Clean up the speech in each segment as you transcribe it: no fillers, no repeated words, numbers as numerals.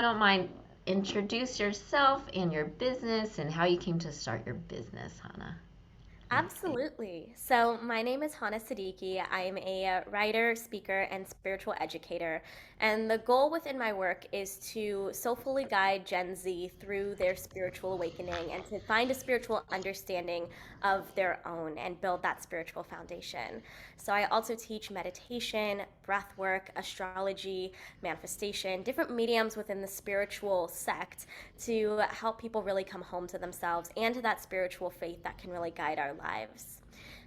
don't mind, introduce yourself and your business and how you came to start your business, Hannah. Thank you. Absolutely. So, my name is Hannah Siddiqui. I'm a writer, speaker, and spiritual educator. And the goal within my work is to soulfully guide Gen Z through their spiritual awakening and to find a spiritual understanding of their own and build that spiritual foundation. So, I also teach meditation, breath work, astrology, manifestation, different mediums within the spiritual sect to help people really come home to themselves and to that spiritual faith that can really guide our lives.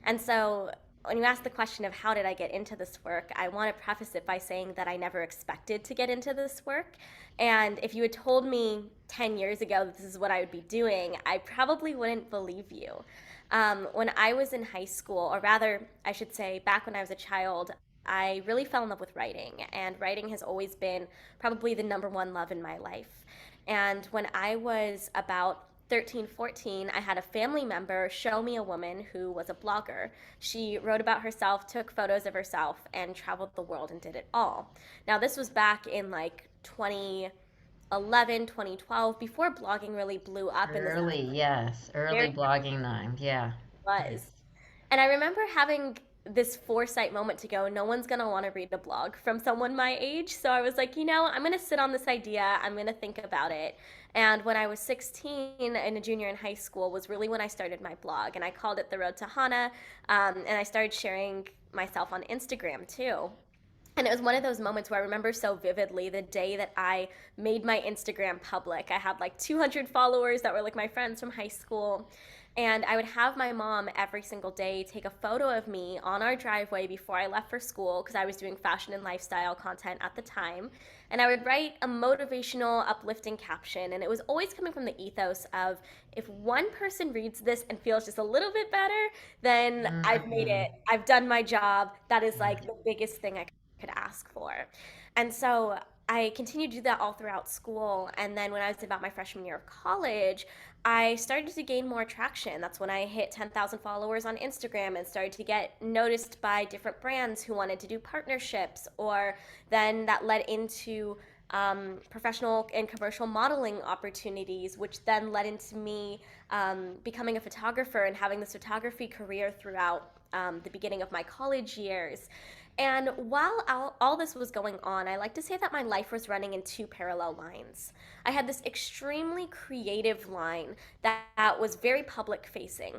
And so, when you ask the question of how did I get into this work, I want to preface it by saying that I never expected to get into this work. And if you had told me 10 years ago that this is what I would be doing, I probably wouldn't believe you. When I was in high school, or rather, I should say, back when I was a child, I really fell in love with writing, and writing has always been probably the number one love in my life. And when I was about 13, 14, I had a family member show me a woman who was a blogger. She wrote about herself, took photos of herself, and traveled the world and did it all. Now, this was back in like 2011, 2012, before blogging really blew up in the sense Early, yes. that very Early blogging time. Yeah. was. Nice. And I remember having this foresight moment to go, no one's going to want to read a blog from someone my age. So I was like, I'm going to sit on this idea. I'm going to think about it. And when I was 16 and a junior in high school was really when I started my blog. And I called it The Road to Hana. And I started sharing myself on Instagram too. And it was one of those moments where I remember so vividly the day that I made my Instagram public. I had like 200 followers that were like my friends from high school. And I would have my mom every single day take a photo of me on our driveway before I left for school because I was doing fashion and lifestyle content at the time. And I would write a motivational, uplifting caption. And it was always coming from the ethos of if one person reads this and feels just a little bit better, then I've made Mm-hmm. it. I've done my job. That is Yeah. like the biggest thing I could ask for. And so I continued to do that all throughout school. And then when I was about my freshman year of college, I started to gain more traction. That's when I hit 10,000 followers on Instagram and started to get noticed by different brands who wanted to do partnerships. Or then that led into professional and commercial modeling opportunities, which then led into me becoming a photographer and having this photography career throughout the beginning of my college years. And while all this was going on, I like to say that my life was running in two parallel lines. I had this extremely creative line that was very public facing.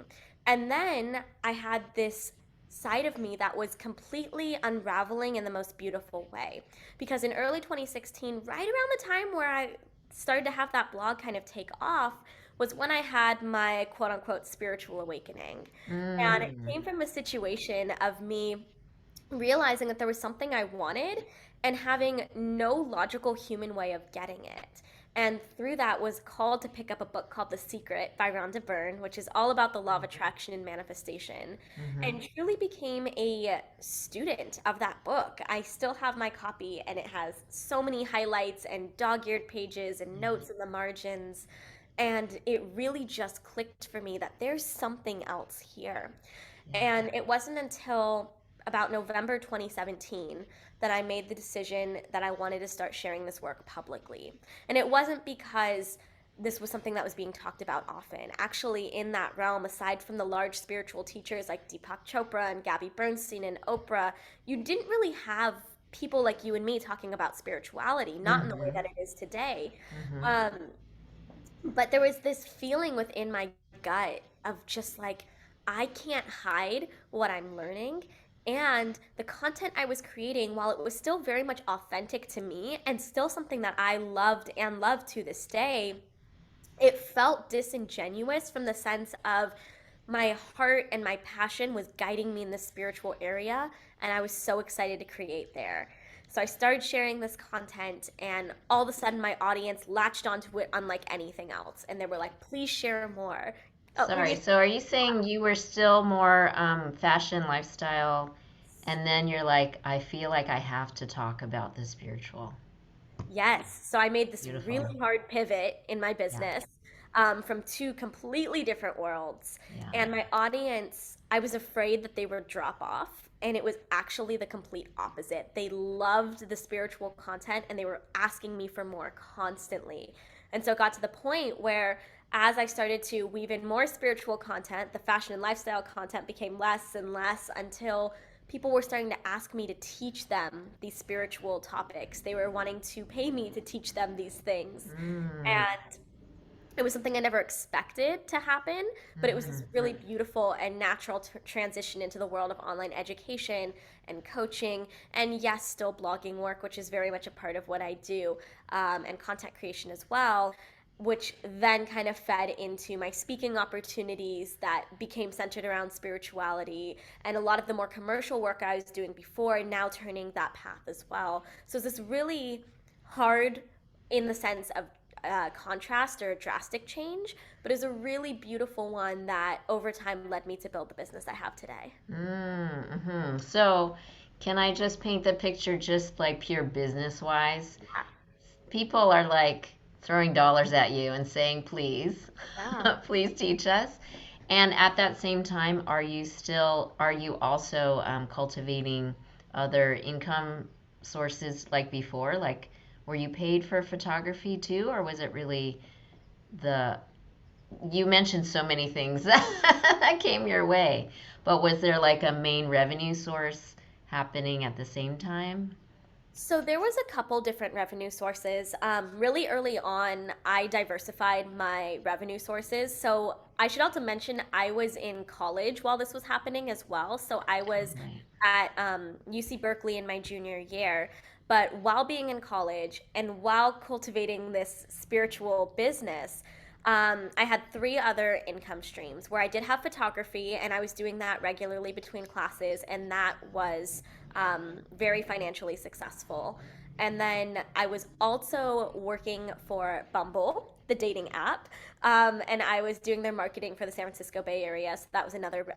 And then I had this side of me that was completely unraveling in the most beautiful way. Because in early 2016, right around the time where I started to have that blog kind of take off, was when I had my quote unquote spiritual awakening. And it Mm. came from a situation of me realizing that there was something I wanted and having no logical human way of getting it. And through that was called to pick up a book called The Secret by Rhonda Byrne, which is all about the law of attraction and manifestation, Mm-hmm. and truly became a student of that book. I still have my copy and it has so many highlights and dog-eared pages and notes in the margins. And it really just clicked for me that there's something else here. Yeah. And it wasn't until about November 2017 that I made the decision that I wanted to start sharing this work publicly. And it wasn't because this was something that was being talked about often. Actually, in that realm, aside from the large spiritual teachers like Deepak Chopra and Gabby Bernstein and Oprah, you didn't really have people like you and me talking about spirituality, not in the way Mm-hmm. that it is today. Mm-hmm. Um, but there was this feeling within my gut of just like, I can't hide what I'm learning. And the content I was creating, while it was still very much authentic to me and still something that I loved and love to this day, it felt disingenuous from the sense of my heart and my passion was guiding me in this spiritual area, and I was so excited to create there. So I started sharing this content, and all of a sudden, my audience latched onto it unlike anything else. And they were like, please share more. Oh, Sorry. release. So are you saying you were still more fashion, lifestyle, and then you're like, I feel like I have to talk about the spiritual. Yes. So I made this Beautiful. really hard pivot in my Yeah. business. from two completely different worlds. Yeah. And my audience, I was afraid that they would drop off. And it was actually the complete opposite. They loved the spiritual content and they were asking me for more constantly. And so it got to the point where, as I started to weave in more spiritual content, the fashion and lifestyle content became less and less until people were starting to ask me to teach them these spiritual topics. They were wanting to pay me to teach them these things. Mm. And it was something I never expected to happen, but it was this Mhm. really beautiful and natural transition into the world of online education and coaching. And yes, still blogging work, which is very much a part of what I do, and content creation as well, which then kind of fed into my speaking opportunities that became centered around spirituality and a lot of the more commercial work I was doing before, now turning that path as well. So it's this really hard in the sense of contrast or a drastic change, but is a really beautiful one that over time led me to build the business I have today. Mm-hmm. So, can I just paint the picture just like pure business wise? People are like throwing dollars at you and saying, please, Yeah. please teach us. And at that same time, are you also cultivating other income sources like before? Like, were you paid for photography too, or was it really the, you mentioned so many things that came your way, but was there like a main revenue source happening at the same time? So there was a couple different revenue sources. Really early on, I diversified my revenue sources. So I should also mention I was in college while this was happening as well. So I was Right. at UC Berkeley in my junior year. But while being in college and while cultivating this spiritual business, I had three other income streams where I did have photography and I was doing that regularly between classes, and that was very financially successful. And then I was also working for Bumble, the dating app, and I was doing their marketing for the San Francisco Bay Area. So that was another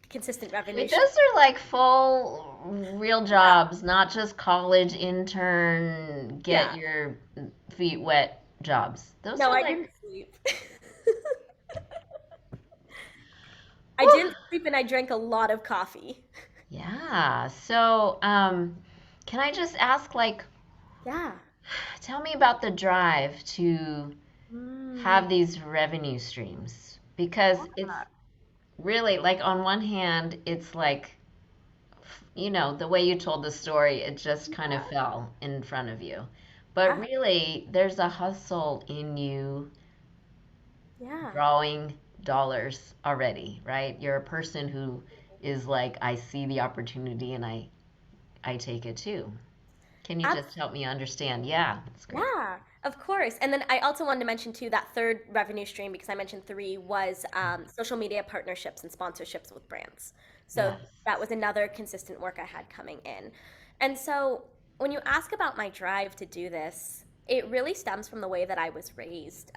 consistent revenue Wait, stream. those are like full real jobs, not just college intern, get Yeah. your feet wet jobs. Those No, are I like, didn't sleep. I whew. didn't sleep and I drank a lot of coffee. Yeah. So, can I just ask, like, Yeah. tell me about the drive to Mm, have these revenue streams? Because it's really like, on one hand, it's like, the way you told the story, it just kind of fell in front of you. But yeah. really, there's a hustle in you Yeah. drawing dollars already, right? You're a person who is like, I see the opportunity and I take it too. Can you just help me understand? Yeah, that's great. Yeah, of course. And then I also wanted to mention too that third revenue stream, because I mentioned three, was social media partnerships and sponsorships with brands. So Yes. that was another consistent work I had coming in. And so when you ask about my drive to do this, it really stems from the way that I was raised.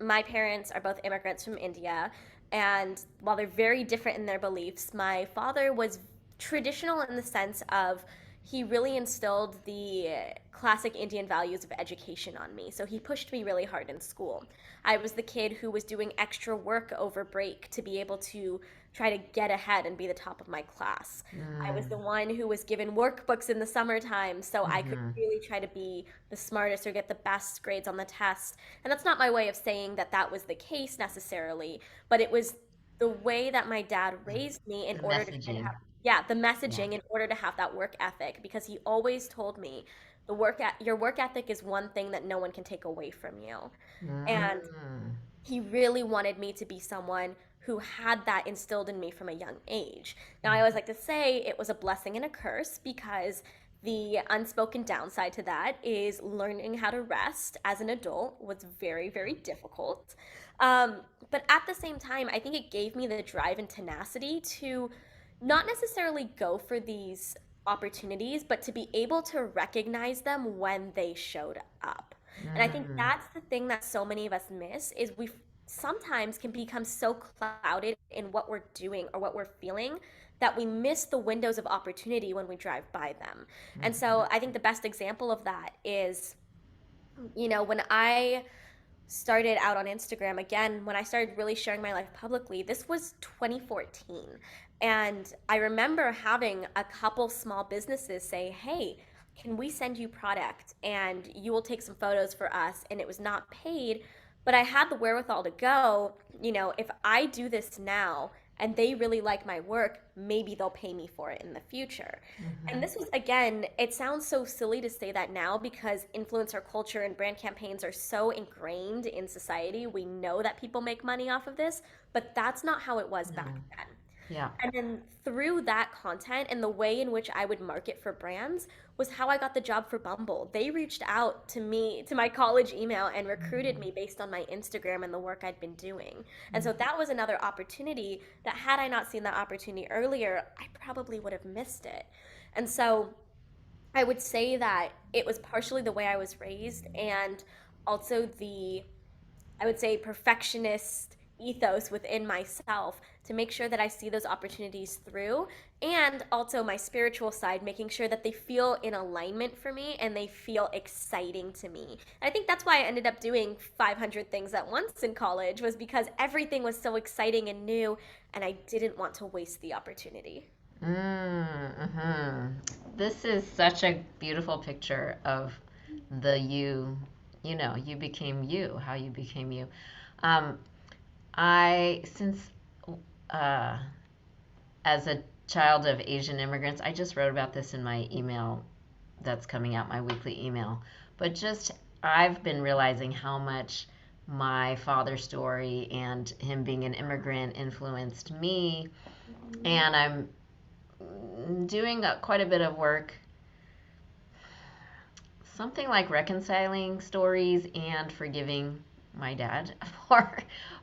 My parents are both immigrants from India, and while they're very different in their beliefs, my father was traditional in the sense of he really instilled the classic Indian values of education on me. So he pushed me really hard in school. I was the kid who was doing extra work over break to be able to try to get ahead and be the top of my class. I was Mm, the one who was given workbooks in the summertime so I could mm-hmm. really try to be the smartest or get the best grades on the test. And that's not my way of saying that that was the case necessarily, but it was the way that my dad raised me in The order to kind of messaging. have, yeah, the Yeah. messaging in order to have that work ethic, because he always told me your work ethic is one thing that no one can take away from you. And Mm, he really wanted me to be someone who had that instilled in me from a young age. Now, I always like to say it was a blessing and a curse, because the unspoken downside to that is learning how to rest as an adult was very, very difficult. But at the same time, I think it gave me the drive and tenacity to not necessarily go for these opportunities, but to be able to recognize them when they showed up. And I think mm, that's the thing that so many of us miss is we sometimes can become so clouded in what we're doing or what we're feeling that we miss the windows of opportunity when we drive by them. And mm, so I think the best example of that is, when I started out on Instagram again, when I started really sharing my life publicly, this was 2014. And I remember having a couple small businesses say, "Hey, can we send you product and you will take some photos for us?" And it was not paid, but I had the wherewithal to go, if I do this now and they really like my work, maybe they'll pay me for it in the future. And Mm-hmm. this was, again, it sounds so silly to say that now because influencer culture and brand campaigns are so ingrained in society. We know that people make money off of this, but that's not how it was back No. then. Yeah. And then through that content and the way in which I would market for brands was how I got the job for Bumble. They reached out to me, to my college email, and recruited me based on my Instagram and the work I'd been doing. And so that was another opportunity that, had I not seen that opportunity earlier, I probably would have missed it. And so I would say that it was partially the way I was raised and also the, I would say, perfectionist ethos within myself to make sure that I see those opportunities through, and also my spiritual side, making sure that they feel in alignment for me and they feel exciting to me. And I think that's why I ended up doing 500 things at once in college, was because everything was so exciting and new and I didn't want to waste the opportunity. Mm-hmm. This is such a beautiful picture of the you, you became you, how you became you. Um, since uh, as a child of Asian immigrants, I just wrote about this in my email that's coming out, my weekly email. But just, I've been realizing how much my father's story and him being an immigrant influenced me. Mhm. And I'm doing quite a bit of work, something like reconciling stories and forgiving my dad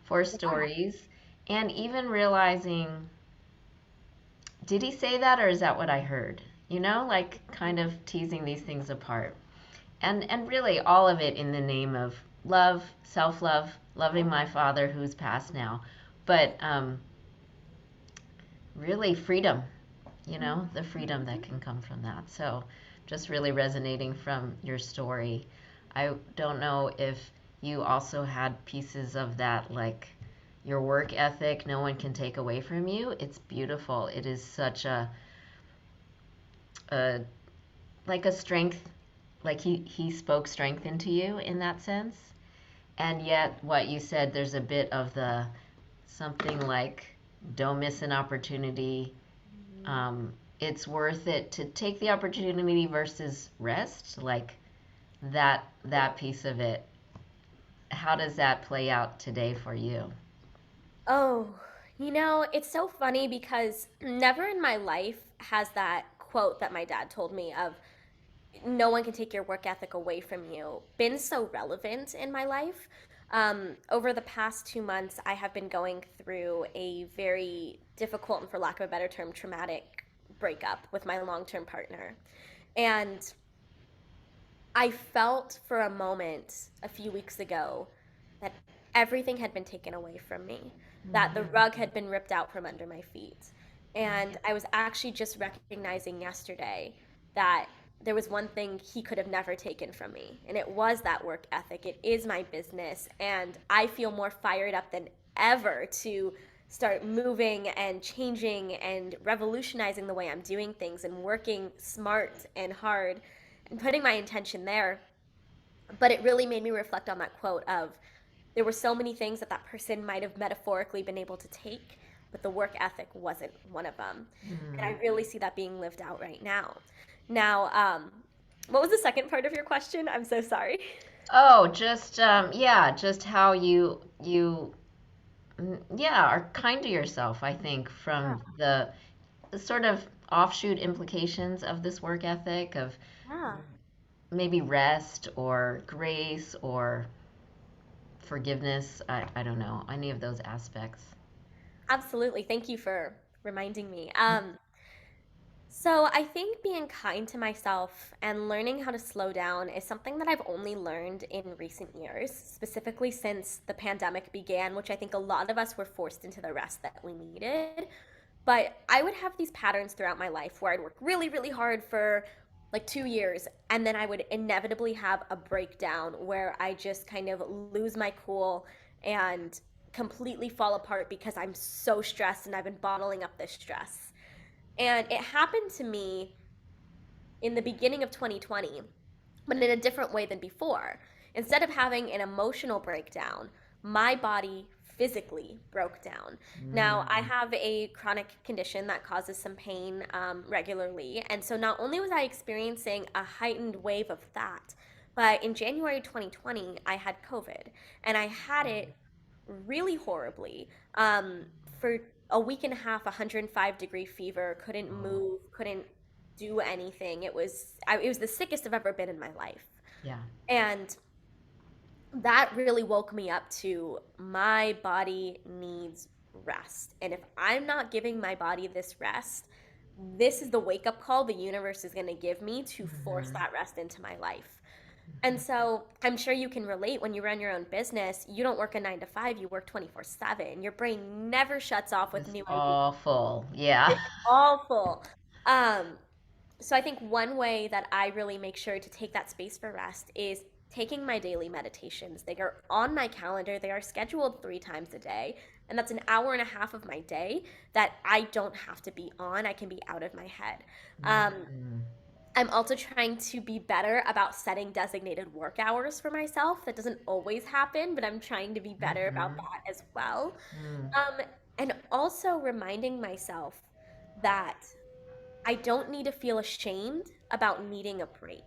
for Yeah. stories, and even realizing, did he say that or is that what I heard? Like kind of teasing these things apart. And really all of it in the name of love, self-love, loving my father who's passed now. But really freedom, the freedom that can come from that. So just really resonating from your story. I don't know if you also had pieces of that, like your work ethic, no one can take away from you. It's beautiful. It is such a like a strength, like he spoke strength into you in that sense. And yet what you said, there's a bit of the something like don't miss an opportunity. Mhm. um, it's worth it to take the opportunity versus rest, like that piece of it. How does that play out today for you? Oh, it's so funny because never in my life has that quote that my dad told me of "no one can take your work ethic away from you" been so relevant in my life. Over the past 2 months, I have been going through a very difficult and, for lack of a better term, traumatic breakup with my long-term partner. And I felt for a moment a few weeks ago that everything had been taken away from me, that the Mm-hmm. rug had been ripped out from under my feet. And I was actually just recognizing yesterday that there was one thing he could have never taken from me, and it was that work ethic. It is my business, and I feel more fired up than ever to start moving and changing and revolutionizing the way I'm doing things and working smart and hard and putting my intention there. But it really made me reflect on that quote of, there were so many things that that person might have metaphorically been able to take, but the work ethic wasn't one of them. And I Mm. really see that being lived out right now. Now, what was the second part of your question? I'm so sorry. Oh, just yeah, just how yeah, are kind to yourself, I think, Yeah, from the sort of offshoot implications of this work ethic of yeah, maybe rest or grace or forgiveness. I don't know, any of those aspects. absolutely. Thank you for reminding me. So I think being kind to myself and learning how to slow down is something that I've only learned in recent years, specifically since the pandemic began, which I think a lot of us were forced into the rest that we needed. But I would have these patterns throughout my life where I'd work really, really hard for like 2 years, and then I would inevitably have a breakdown where I just kind of lose my cool and completely fall apart because I'm so stressed and I've been bottling up this stress. And it happened to me in the beginning of 2020, but in a different way than before. Instead of having an emotional breakdown, my body physically broke down. Now, I Mm, have a chronic condition that causes some pain regularly. And so not only was I experiencing a heightened wave of that, but in January 2020, I had COVID and I had it really horribly for a week and a half, 105-degree fever, couldn't oh, move, couldn't do anything. It was the sickest I've ever been in my life. yeah. And that really woke me up to my body needs rest. And if I'm not giving my body this rest, this is the wake up call the universe is going to give me to force Hmm. that rest into my life. And so I'm sure you can relate when you run your own business, you don't work a 9 to 5, you work 24/7. Your brain never shuts off with It's new ideas. awful. Yeah. It's awful. Um, so I think one way that I really make sure to take that space for rest is taking my daily meditations. They are on my calendar, they are scheduled 3 times a day. And that's an hour and a half of my day that I don't have to be on. I can be out of my head. Um, Mm, I'm also trying to be better about setting designated work hours for myself. That doesn't always happen, but I'm trying to be better about mhm, that as well. mm, And also reminding myself that I don't need to feel ashamed about needing a break.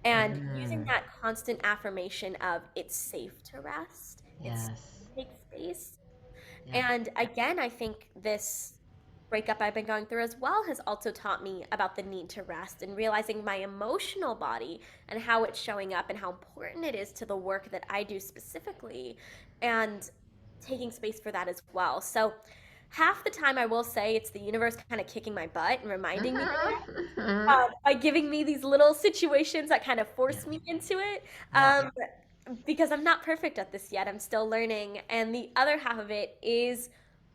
And using mm. that constant affirmation of it's safe to rest, it's safe Yes. to take space. Yeah. And again, I think this breakup I've been going through as well has also taught me about the need to rest and realizing my emotional body and how it's showing up and how important it is to the work that I do specifically and taking space for that as well. So, half the time I will say it's the universe kind of kicking my butt and reminding me Mhm, mhm. by giving me these little situations that kind of Yeah. force me into it. Yeah. Because I'm not perfect at this yet. I'm still learning. And the other half of it is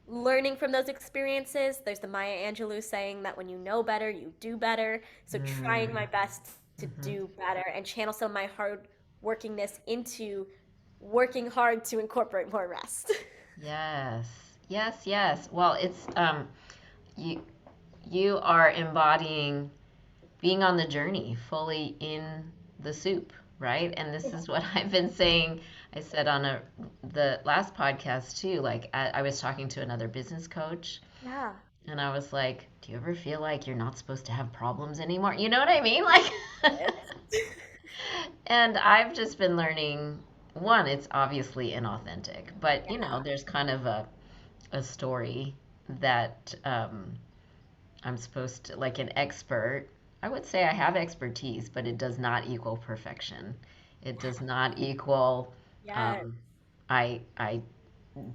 learning from those experiences. There's the Maya Angelou saying that when you know better, you do better. So trying Mm, my best to mhm. do better and channel some of my hard workingness into working hard to incorporate more rest. Yes. Yes, yes. Well, it's you you are embodying being on the journey, fully in the soup, right? And this is what I've been saying. I said on the last podcast too. Like I was talking to another business coach, Yeah. and I was like, "Do you ever feel like you're not supposed to have problems anymore?" You know what I mean? Like, and I've just been learning. One, it's obviously inauthentic, but there's kind of a story that I'm supposed to, like an expert. I would say I have expertise, but it does not equal perfection. It does not equal Yes. um, I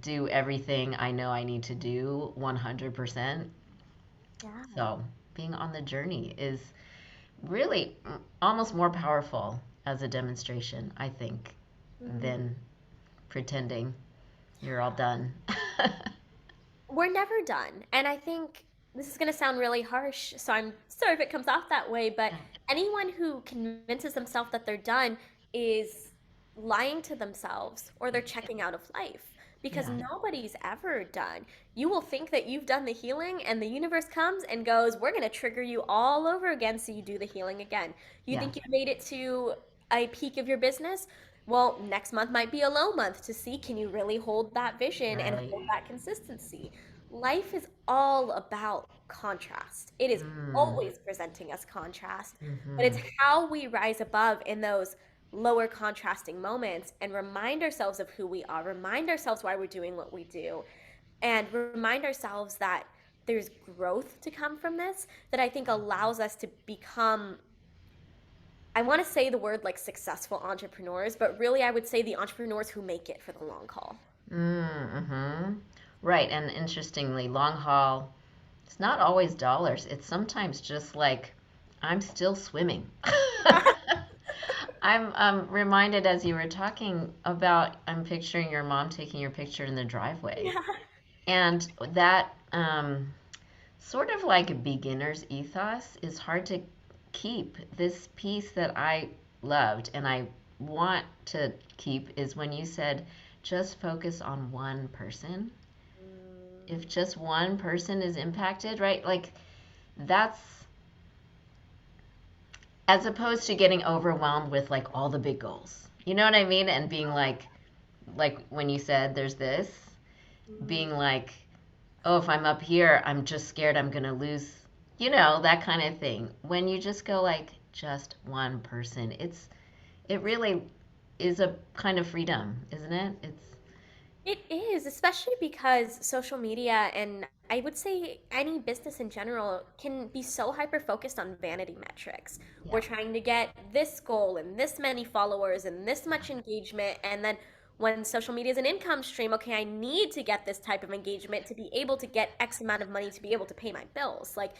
do everything I know I need to do 100%. Yeah. So being on the journey is really almost more powerful as a demonstration, I think, Mhm. than pretending you're all done. We're never done. And I think this is going to sound really harsh, so I'm sorry if it comes off that way, but Yeah. anyone who convinces themselves that they're done is lying to themselves or they're Yeah. checking out of life because Yeah. nobody's ever done. You will think that you've done the healing, and the universe comes and goes, we're going to trigger you all over again so you do the healing again. You Yeah. think you've made it to a peak of your business? Well, next month might be a low month to see can you really hold that vision and Right. hold that consistency. Life is all about contrast. It is Mm. always presenting us contrast, but Mm-hmm. it's how we rise above in those lower contrasting moments and remind ourselves of who we are, remind ourselves why we're doing what we do, and remind ourselves that there's growth to come from this that I think allows us to become, I want to say the word like successful entrepreneurs, but really I would say the entrepreneurs who make it for the long haul. Mm-hmm. Right. And interestingly, long haul, it's not always dollars. It's sometimes just like, I'm still swimming. I'm reminded as you were talking about, I'm picturing your mom taking your picture in the driveway. Yeah. And that sort of like beginner's ethos is hard to keep this piece that I loved and I want to keep is when you said just focus on one person. If Mm, just one person is impacted, right? Like that's as opposed to getting overwhelmed with like all the big goals. You know what I mean? And being like when you said there's this, being mm. like, oh, if I'm up here, I'm just scared I'm going to lose, that kind of thing. When you just go like just one person, it really is a kind of freedom, isn't it? It's It is, especially because social media and I would say any business in general can be so hyper focused on vanity metrics. We're yeah, trying to get this goal and this many followers and this much engagement. And then when social media is an income stream, okay, I need to get this type of engagement to be able to get X amount of money to be able to pay my bills. Like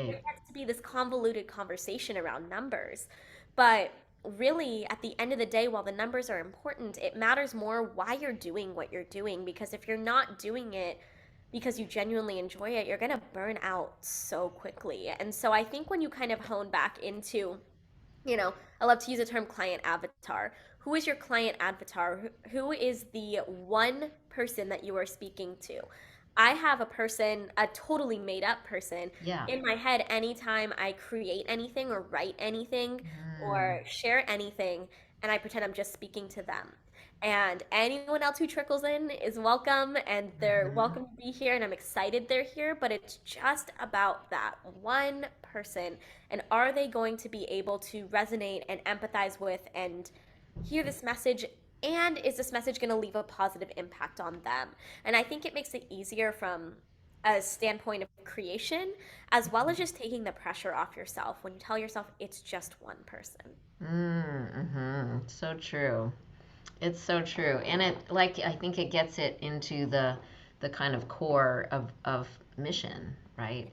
there right. gets to be this convoluted conversation around numbers. But really, at the end of the day, while the numbers are important, it matters more why you're doing what you're doing. Because if you're not doing it because you genuinely enjoy it, you're going to burn out so quickly. And so I think when you kind of hone back into, I love to use the term client avatar. Who is your client avatar? Who is the one person that you are speaking to? I have a person, a totally made up person Yeah. in my head anytime I create anything or write anything Mm, or share anything, and I pretend I'm just speaking to them. And anyone else who trickles in is welcome, and they're hmm. welcome to be here, and I'm excited they're here. But it's just about that one person, and are they going to be able to resonate and empathize with and hear this message? And is this message going to leave a positive impact on them? And I think it makes it easier from a standpoint of creation, as well as just taking the pressure off yourself when you tell yourself it's just one person. Mm-hmm. So true. It's so true. And I think it gets it into the kind of core of mission, right?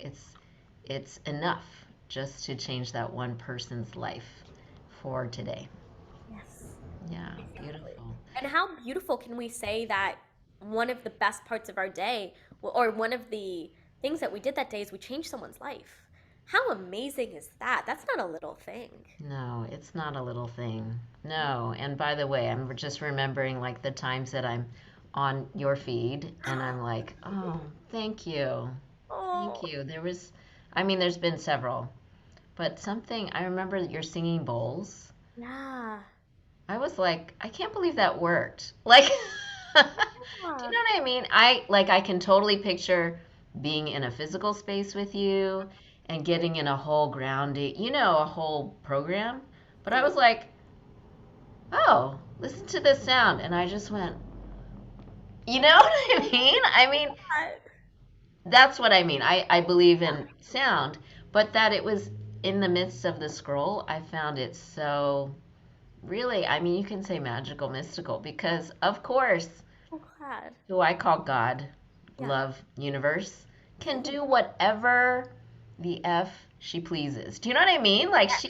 It's enough just to change that one person's life for today. Yes. Yeah, Exactly. beautiful. And how beautiful can we say that one of the best parts of our day, or one of the things that we did that day, is we changed someone's life? How amazing is that? That's not a little thing. No, it's not a little thing. No. And by the way, I'm just remembering like the times that I'm on your feed and I'm like, "Oh, thank you. Thank Oh, you." I mean, there's been several, but something I remember your singing bowls. yeah. I was like, I can't believe that worked. Like, do you Yeah. know what I mean? I can totally picture being in a physical space with you and getting in a whole grounding, a whole program. But I was Absolutely. like, oh, listen to this sound. And I just went, you know what I mean? I mean, that's what I mean. I believe in sound, but that it was in the midst of the scroll, I found it so really, I mean, you can say magical, mystical, because of course, Oh, glad. who I call God, Yeah. love, universe, can do whatever the F she pleases. Do you know what I mean? Like Yes.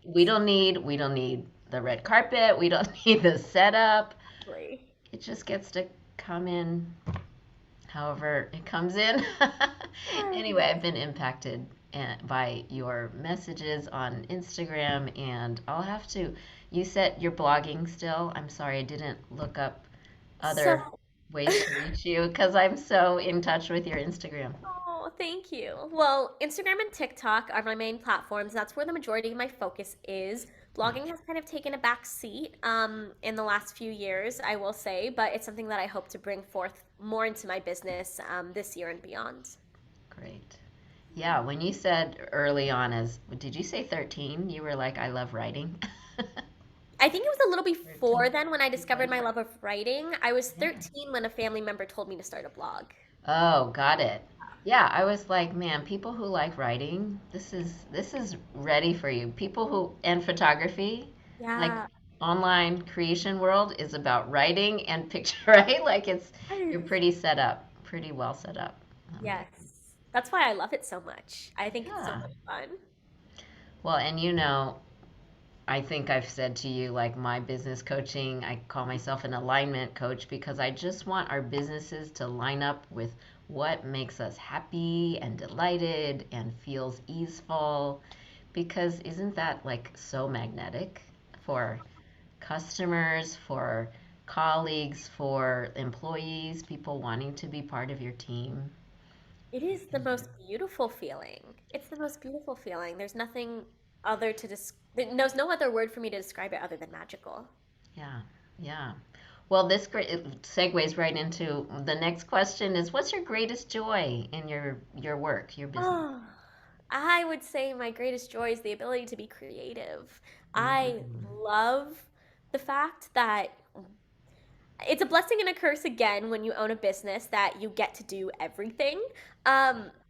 we don't need the red carpet, we don't need the setup. Exactly. It just gets to come in however it comes in. Anyway, I've been impacted by your messages on Instagram, and I'll have to. You said you're blogging still. I'm sorry, I didn't look up So, other ways to reach you because I'm so in touch with your Instagram. oh, thank you. Well, Instagram and TikTok are my main platforms. That's where the majority of my focus is. Blogging has kind of taken a back seat in the last few years, I will say, but it's something that I hope to bring forth more into my business this year and beyond. Great. Yeah, when you said early on, did you say 13? You were like, I love writing. I think it was a little 13. before then when I Before discovered my that. love of writing. I was Yeah. 13 when a family member told me to start a blog. Oh, got it. Yeah, I was like, man, people who like writing, this is ready for you. People who and photography, like Yeah. online creation world is about writing and picture, right? Like you're Yes. pretty set up, pretty well set up. Yes. That's why I love it so much. I think it's so Yeah. much fun. Well, and I think I've said to you, like my business coaching, I call myself an alignment coach because I just want our businesses to line up with what makes us happy and delighted and feels easeful. Because isn't that like so magnetic for customers, for colleagues, for employees, people wanting to be part of your team? It is the most beautiful feeling. It's the most beautiful feeling. There's nothing other to there's no other word for me to describe it other than magical. Yeah, yeah. Well, this great it segues right into the next question is what's your greatest joy in your work, your business? Oh, I would say my greatest joy is the ability to be creative. I Mm, love the fact that it's a blessing and a curse again when you own a business that you get to do everything.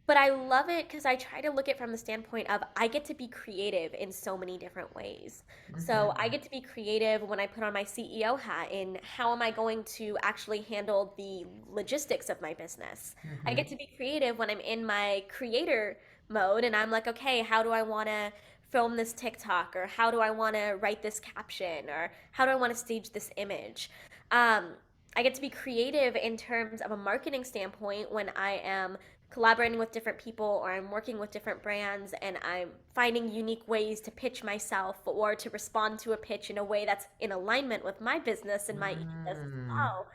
But I love it because I try to look at it from the standpoint of I get to be creative in so many different ways. So I mhm, get to be creative when I put on my CEO hat in how am I going to actually handle the logistics of my business. I mhm, get to be creative when I'm in my creator mode and I'm like, okay, how do I want to film this TikTok, or how do I want to write this caption, or how do I want to stage this image? Um, I get to be creative in terms of a marketing standpoint when I am collaborating with different people or I'm working with different brands and I'm finding unique ways to pitch myself or to respond to a pitch in a way that's in alignment with my business and my ethos as mm. well.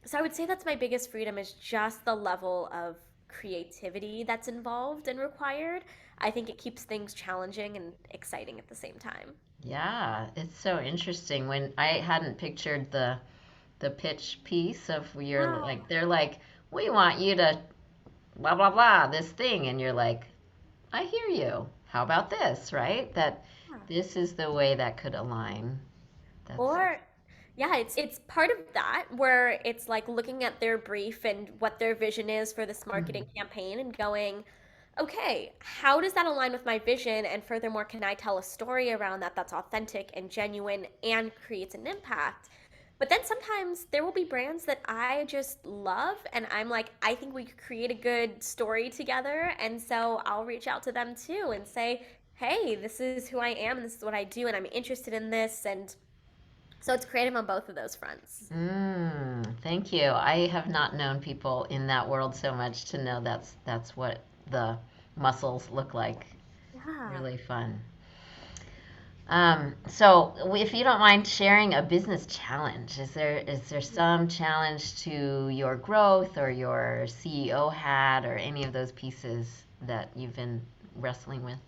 So I would say that's my biggest freedom is just the level of creativity that's involved and required. I think it keeps things challenging and exciting at the same time. Yeah, it's so interesting when I hadn't pictured the pitch piece of you're Yeah. like they're like we want you to blah blah blah this thing and you're like I hear you. How about this, right? That this is the way that could align. That's so. Or yeah, it's part of that where it's like looking at their brief and what their vision is for this marketing Mhm. campaign and going, okay, how does that align with my vision? And furthermore, can I tell a story around that that's authentic and genuine and creates an impact? But then sometimes there will be brands that I just love, and I'm like, I think we could create a good story together. And so I'll reach out to them too and say, hey, this is who I am, and this is what I do, and I'm interested in this. And so it's creative on both of those fronts. Thank you. I have not known people in that world so much to know that's what the muscles look like. Yeah. Really fun. So if you don't mind sharing a business challenge, is there some challenge to your growth or your CEO hat or any of those pieces that you've been wrestling with?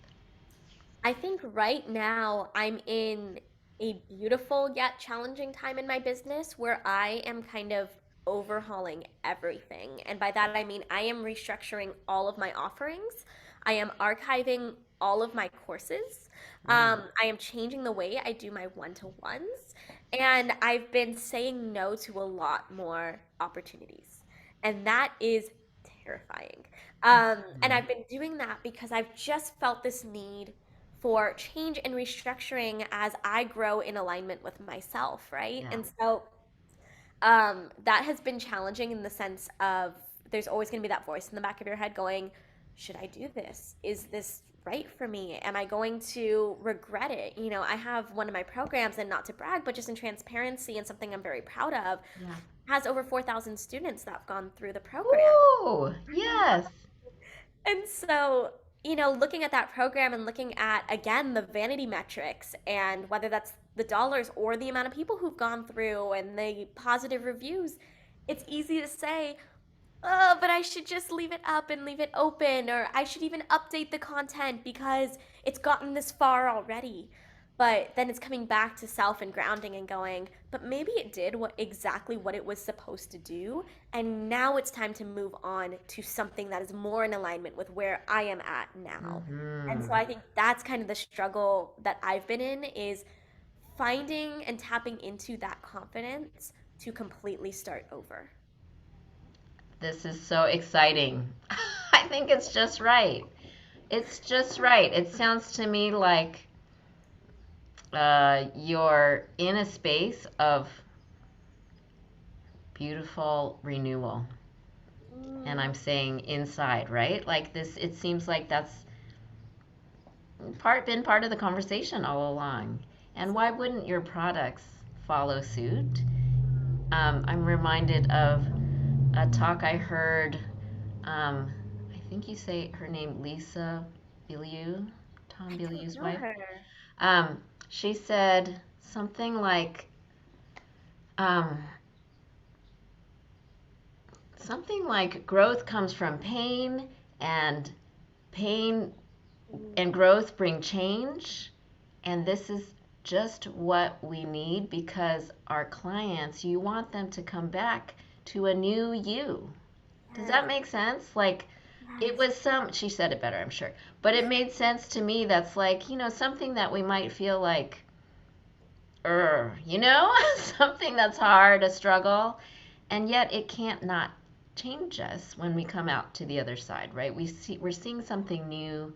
I think right now I'm in a beautiful yet challenging time in my business where I am kind of overhauling everything. And by that, I mean I am restructuring all of my offerings. I am archiving all of my courses. Mm, I am changing the way I do my one-to-ones. And I've been saying no to a lot more opportunities. And that is terrifying. And mm, I've been doing that because I've just felt this need for change and restructuring as I grow in alignment with myself, right? yeah. And so that has been challenging in the sense of there's always going to be that voice in the back of your head going, should I do this? Is this right for me? Am I going to regret it? You know, I have one of my programs, and not to brag, but just in transparency and something I'm very proud of, Yeah. has over 4,000 students that have gone through the program. Ooh, yes. And so, looking at that program and looking at, again, the vanity metrics and whether that's the dollars or the amount of people who've gone through and the positive reviews, it's easy to say, oh, but I should just leave it up and leave it open, or I should even update the content because it's gotten this far already. But then it's coming back to self and grounding and going, but maybe it did exactly what it was supposed to do, and now it's time to move on to something that is more in alignment with where I am at now. And so Mm-hmm. I think that's kind of the struggle that I've been in is finding and tapping into that confidence to completely start over. This is so exciting. I think it's just right. It's just right. It sounds to me like you're in a space of beautiful renewal. And Mm. I'm saying inside, right? Like this, it seems like that's been part of the conversation all along. And why wouldn't your products follow suit? I'm reminded of a talk I heard. I think you say her name, Lisa Iliu, Tom I don't Bilyeu's know wife. her. She said something like, um, growth comes from pain, and pain and Mm, growth bring change. And this is just what we need because our clients, you want them to come back to a new you. Does yes, that make sense? Like, it yes. was she said it better, I'm sure. But it made sense to me. That's like, something that we might feel like, something that's hard, a struggle. And yet it can't not change us when we come out to the other side, right? We're seeing something new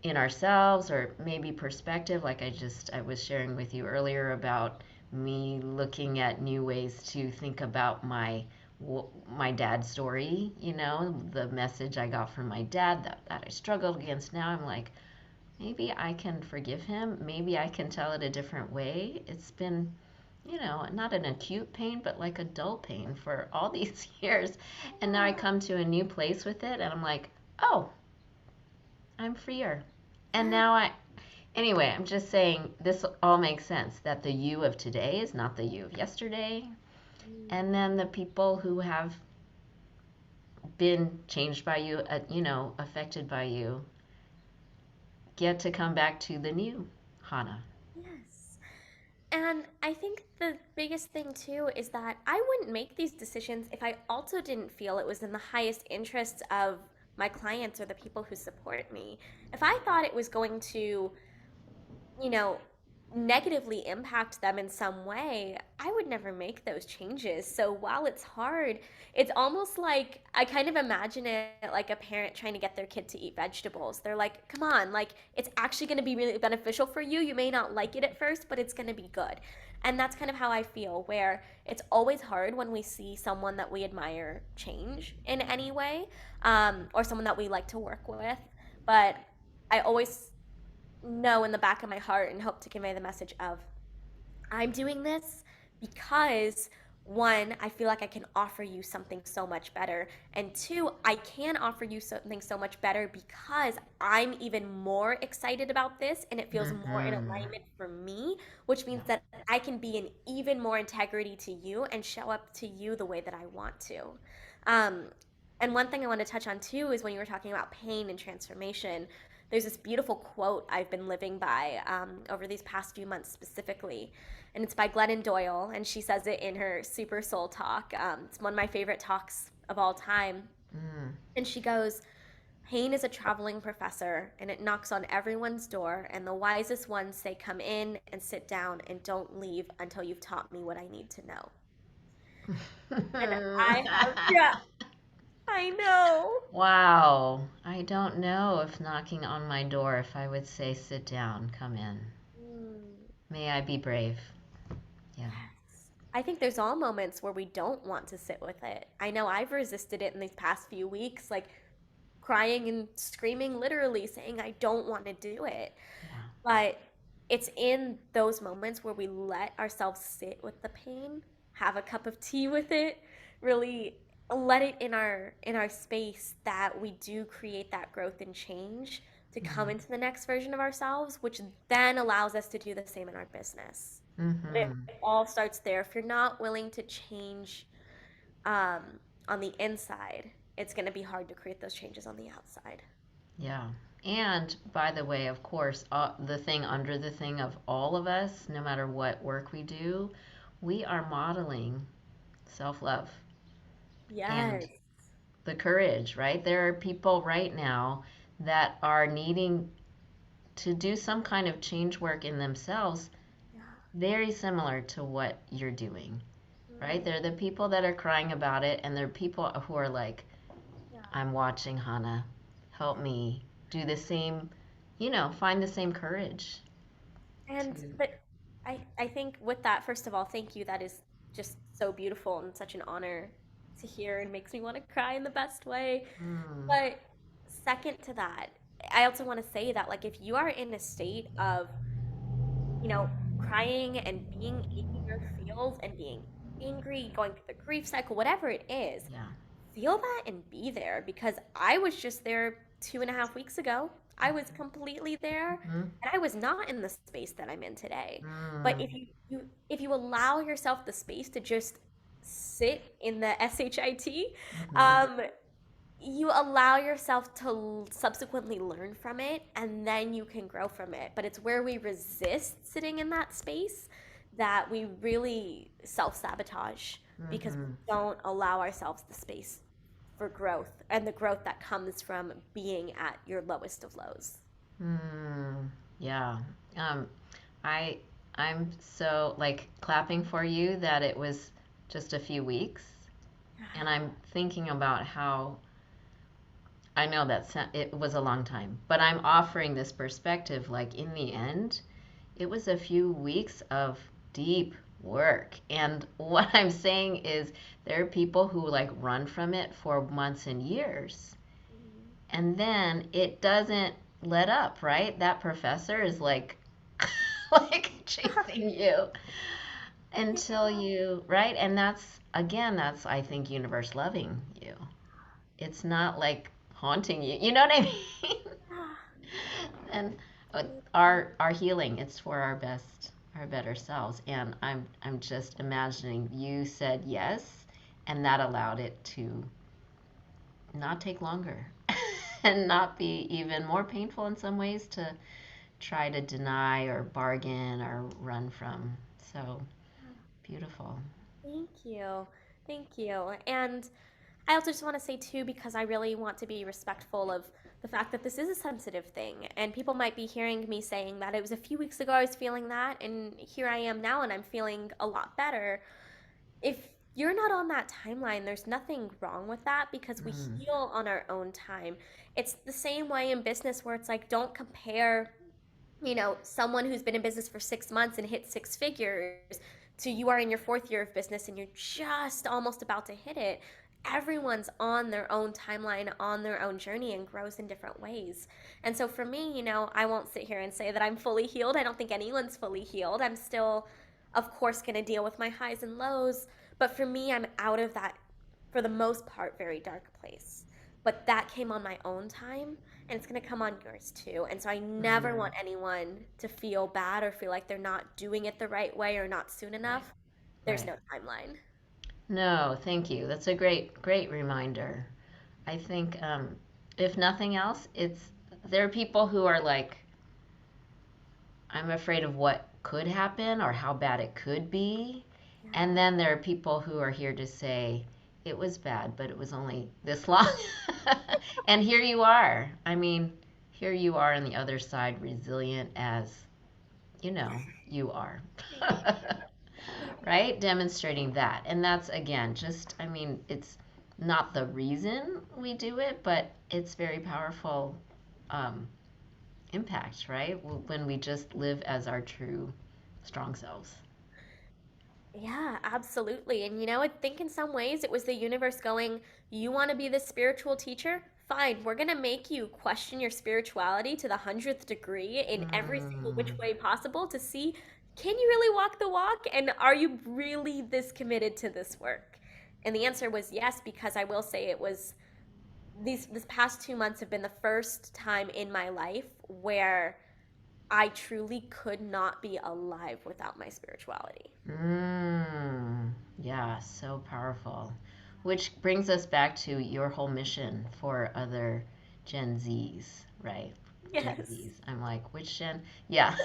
in ourselves, or maybe perspective, like I was sharing with you earlier about me looking at new ways to think about my dad's story, the message I got from my dad that I struggled against. Now I'm like, maybe I can forgive him, maybe I can tell it a different way. It's been, not an acute pain, but like a dull pain for all these years. And now I come to a new place with it, and I'm like, oh, I'm freer. And Yeah, now anyway, I'm just saying this all makes sense, that the you of today is not the you of yesterday. mm, And then the people who have been changed by you, affected by you, get to come back to the new Hana. yes. And I think the biggest thing too is that I wouldn't make these decisions if I also didn't feel it was in the highest interests of my clients or the people who support me. If I thought it was going to, you know, negatively impact them in some way, I would never make those changes. So while it's hard, it's almost like I kind of imagine it like a parent trying to get their kid to eat vegetables. They're like, come on, like it's actually going to be really beneficial for you. You may not like it at first, but it's going to be good. And that's kind of how I feel, where it's always hard when we see someone that we admire change in any way, or someone that we like to work with. But I always know in the back of my heart and hope to convey the message of I'm doing this because one, I feel like I can offer you something so much better. And two, I can offer you something so much better because I'm even more excited about this and it feels more in Mm-hmm. alignment for me, which Yeah. means that I can be in even more integrity to you and show up to you the way that I want to. Um, and one thing I want to touch on too is when you were talking about pain and transformation, there's this beautiful quote I've been living by over these past few months specifically, and it's by Glennon Doyle, and she says it in her Super Soul talk. It's one of my favorite talks of all time. Mm. And she goes, pain is a traveling professor, and it knocks on everyone's door, and the wisest ones say, come in and sit down and don't leave until you've taught me what I need to know. And I have, yeah, I know. Wow. I don't know if knocking on my door, if I would say, sit down, come in. Mm, May I be brave. Yeah. yes. I think there's all moments where we don't want to sit with it. I know I've resisted it in these past few weeks, like crying and screaming, literally saying, I don't want to do it. Yeah. But it's in those moments where we let ourselves sit with the pain, have a cup of tea with it, really let it in our space, that we do create that growth and change to come Mm-hmm. into the next version of ourselves, which then allows us to do the same in our business. But it Mm-hmm. all starts there. If you're not willing to change um, on the inside, it's going to be hard to create those changes on the outside. Yeah. And by the way, of course, the thing under the thing of all of us, no matter what work we do, we are modeling self love and Yes. the courage, right? There are people right now that are needing to do some kind of change work in themselves, Yeah. very similar to what you're doing, right? Mm, They're the people that are crying about it, and they're people who are like, yeah. I'm watching Hannah, help me do the same, find the same courage And to. but I think with that, first of all, thank you. That is just so beautiful and such an honor to hear and makes me want to cry in the best way. Mm, But second to that, I also want to say that like if you are in a state of, crying and being in your feels and being angry, going through the grief cycle, whatever it is, yeah. feel that and be there because I was just there 2.5 weeks ago. I was completely there, Mm-hmm. and I was not in the space that I'm in today. But Mm, if you allow yourself the space to just sit in the SHIT, mm-hmm. um, you allow yourself to subsequently learn from it, and then you can grow from it. But it's where we resist sitting in that space that we really self-sabotage because we Mm-hmm. don't allow ourselves the space for growth and the growth that comes from being at your lowest of lows. Mm, yeah. Um, I I'm so like clapping for you that it was just a few weeks, and I'm thinking about how I know it was a long time, but I'm offering this perspective like in the end, it was a few weeks of deep work. And what I'm saying is there are people who like run from it for months and years. And then it doesn't let up, right? That professor is like like chasing you until you, right? And that's again, that's I think universe loving you. It's not like haunting you. You know what I mean? And our healing, it's for our best, our better selves. And I'm just imagining you said yes, and that allowed it to not take longer and not be even more painful in some ways to try to deny or bargain or run from. So beautiful. Thank you. Thank you. And I also just want to say, too, because I really want to be respectful of the fact that this is a sensitive thing. And people might be hearing me saying that it was a few weeks ago I was feeling that, and here I am now, and I'm feeling a lot better. If you're not on that timeline, there's nothing wrong with that because we Mm, heal on our own time. It's the same way in business where it's like, don't compare someone who's been in business for 6 months and hit six figures to you are in your fourth year of business and you're just almost about to hit it. Everyone's on their own timeline, on their own journey, and grows in different ways. And so for me, I won't sit here and say that I'm fully healed. I don't think anyone's fully healed. I'm still, of course, going to deal with my highs and lows. But for me, I'm out of that, for the most part, very dark place. But that came on my own time and it's going to come on yours too. And so I never mm, want anyone to feel bad or feel like they're not doing it the right way or not soon right, enough. There's right. no timeline. No, thank you. That's a great reminder. I think, if nothing else, it's there are people who are like, I'm afraid of what could happen or how bad it could be. And Yeah. then there are people who are here to say, it was bad, but it was only this long. And here you are. I mean, here you are on the other side, resilient as you know you are. Thank Right? Demonstrating that. And that's, again, just, I mean, it's not the reason we do it, but it's very powerful um, impact, right? When we just live as our true, strong selves. Yeah, absolutely. And I think in some ways it was the universe going, you want to be the spiritual teacher? Fine, we're going to make you question your spirituality to the 100th degree in every single Mm, which way possible to see, can you really walk the walk? And are you really this committed to this work? And the answer was yes, because I will say it was this past 2 months have been the first time in my life where I truly could not be alive without my spirituality. yeah, so powerful. Which brings us back to your whole mission for other Gen Zs, right? Gen Yes. Zs. I'm like, which Gen? Yeah.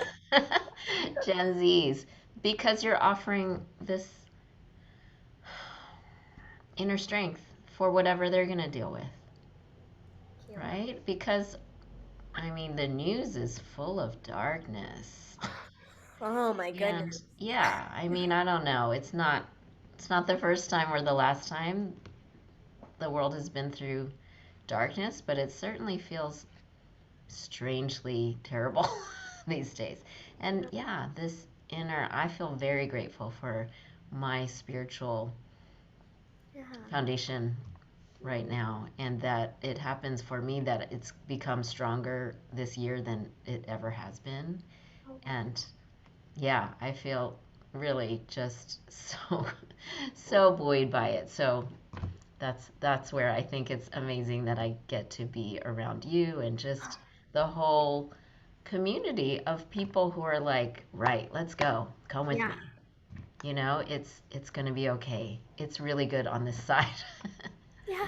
Gen Zs. Because you're offering this inner strength for whatever they're going to deal with, Thank you. right? Because, I mean, the news is full of darkness. Oh my And goodness. yeah, I mean, I don't know. It's not the first time or the last time the world has been through darkness, but it certainly feels strangely terrible these days. And yeah, this inner, I feel very grateful for my spiritual Yeah. foundation right now, and that it happens for me that it's become stronger this year than it ever has been. Oh, And yeah, I feel really just so so buoyed by it. So that's where I think it's amazing that I get to be around you and just the whole community of people who are like, right, let's go, come with Yeah. me. It's going to be okay. It's really good on this side. Yeah.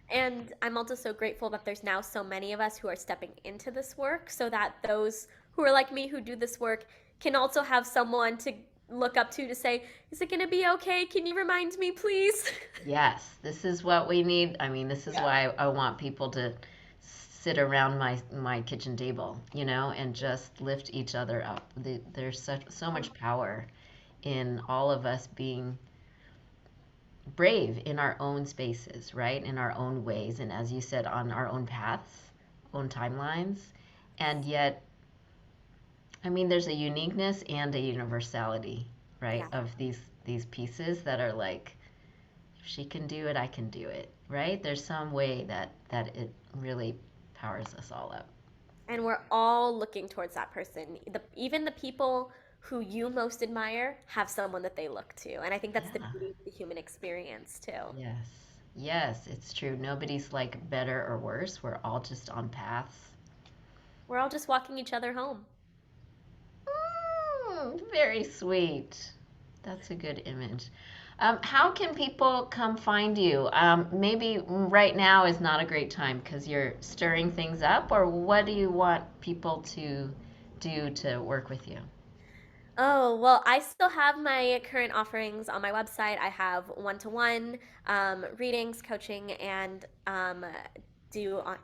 And I'm also so grateful that there's now so many of us who are stepping into this work so that those who are like me who do this work can also have someone to look up to say, is it going to be okay? Can you remind me, please? Yes, this is what we need. I mean, this is Yeah. why I want people to sit around my kitchen table, and just lift each other up. There's so much power in all of us being brave in our own spaces, right? In our own ways, and as you said, on our own paths, own timelines. And yet, I mean, there's a uniqueness and a universality, right? Yeah. Of these pieces that are like, if she can do it, I can do it, right? There's some way that it really powers us all up. And we're all looking towards that person. Even the people who you most admire have someone that they look to. And I think that's the Yeah. beauty of the human experience, too. Yes. Yes, it's true. Nobody's like better or worse. We're all just on paths. We're all just walking each other home. Very sweet. That's a good image. How can people come find you? Maybe right now is not a great time because you're stirring things up, or what do you want people to do to work with you? Oh, well, I still have my current offerings on my website. I have one-to-one readings, coaching, and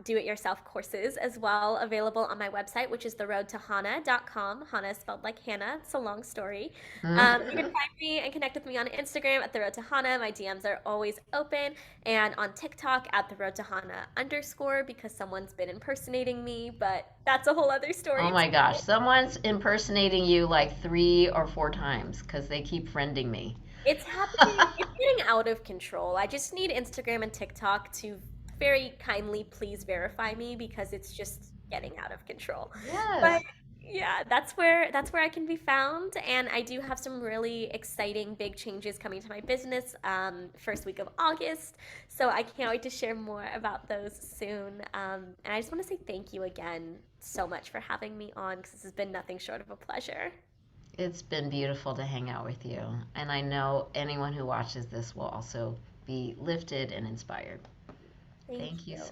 do-it-yourself courses as well available on my website, which is theroadtohana.com. Hana is spelled like Hannah. It's a long story. You can find me and connect with me on Instagram at the Road to Hana. My DMs are always open, and on TikTok at the Road to Hana _ because someone's been impersonating me, but that's a whole other Oh story. my gosh, someone's impersonating you like 3 or 4 times because they keep friending me. It's happening. It's getting out of control. I just need Instagram and TikTok to very kindly please verify me because it's just getting out of control. But Yes. yeah, that's where I can be found, and I do have some really exciting big changes coming to my business first week of August. So I can't wait to share more about those soon. And I just want to say thank you again so much for having me on because this has been nothing short of a pleasure. It's been beautiful to hang out with you. And I know anyone who watches this will also be lifted and inspired. Thank Thank you you. so